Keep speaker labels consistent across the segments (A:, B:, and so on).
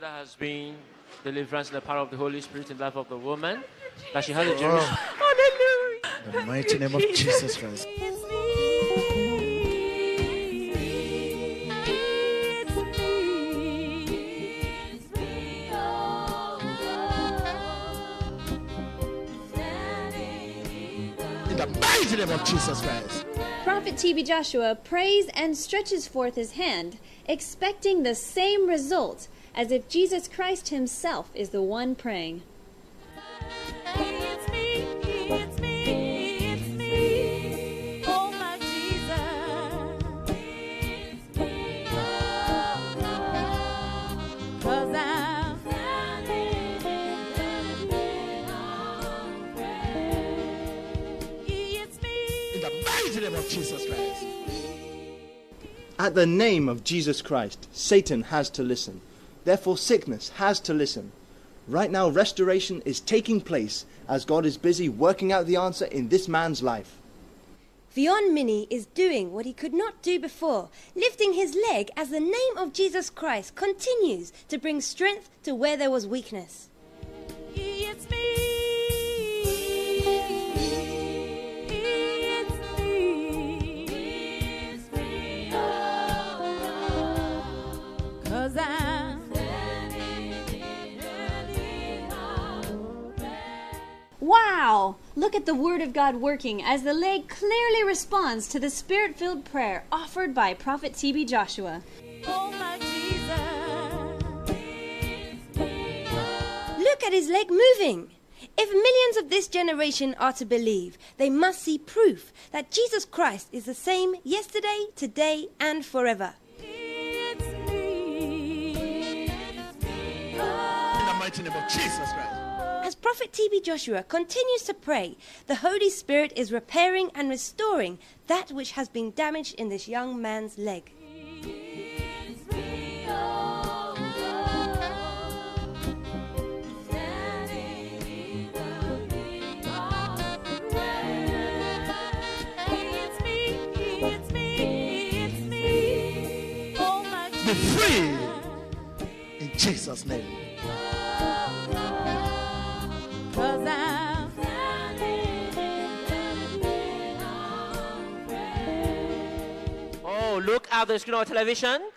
A: There has been deliverance in the power of the Holy Spirit in the life of the woman. That she had a dream.
B: Hallelujah.
C: In the mighty name of Jesus Christ. In the mighty name of Jesus Christ.
D: Prophet TB Joshua prays and stretches forth his hand, expecting the same result as if Jesus Christ himself is the one praying.
B: It's me, it's me, it's me, oh my Jesus. It's me, oh Lord, 'cause I'm standing on prayer. It's me.
C: In the mighty name of Jesus Christ.
E: At the name of Jesus Christ, Satan has to listen. Therefore, sickness has to listen. Right now, restoration is taking place as God is busy working out the answer in this man's life.
F: Vion Mini is doing what he could not do before, lifting his leg as the name of Jesus Christ continues to bring strength to where there was weakness.
B: It's me. It's me. It's me, oh Lord, 'cause I'm
D: Wow! Look at the Word of God working as the leg clearly responds to the Spirit-filled prayer offered by Prophet TB Joshua.
B: oh my Jesus.
F: Look at his leg moving. If millions of this generation are to believe, they must see proof that Jesus Christ is the same yesterday, today, and forever.
B: It's me.
C: In the mighty name of Jesus Christ.
F: As Prophet TB Joshua continues to pray, the Holy Spirit is repairing and restoring that which has been damaged in this young man's leg.
B: It's me, oh Lord, standing in the need of prayer. It's me, it's me, it's me, oh my
C: Be
B: Jesus.
C: free. In Jesus' name.
B: 'Cause I'm standing in the need of prayer.
A: Oh, look at the screen of television.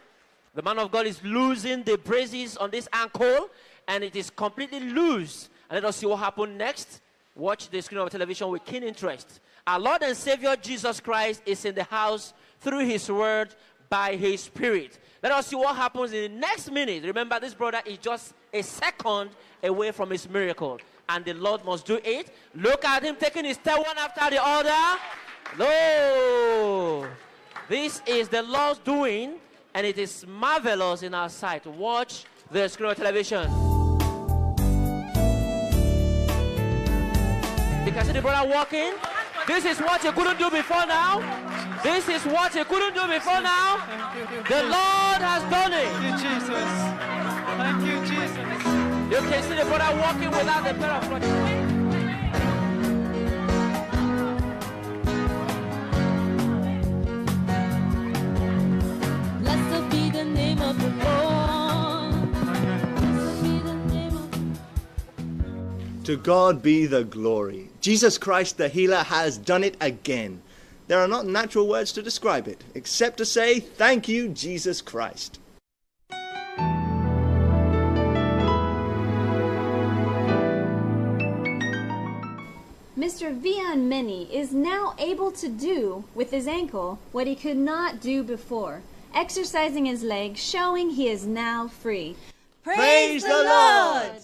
A: The man of God is losing the braces on this ankle, and it is completely loose. And let us see what happens next. Watch the screen of television with keen interest. Our Lord and Savior Jesus Christ is in the house through his word by his spirit. Let us see what happens in the next minute. Remember, this brother is just a second away from his miracle, and the Lord must do it. Look at him taking his step one after the other. No, this is the Lord's doing, and it is marvelous in our sight. Watch the screen of television. You can see the brother walking. This is what you couldn't do before now. This is what you couldn't do before now. The Lord has done it.
G: Thank you, Jesus. Thank you, Jesus.
A: You can see the brother walking without the pair of crutches.
B: Blessed be the name of the Lord. Blessed be the name of
E: To God be the glory. Jesus Christ the healer has done it again. There are not natural words to describe it, except to say, thank you, Jesus Christ.
D: Mr. Vion Mini is now able to do with his ankle what he could not do before, exercising his leg, showing he is now free.
E: Praise the Lord!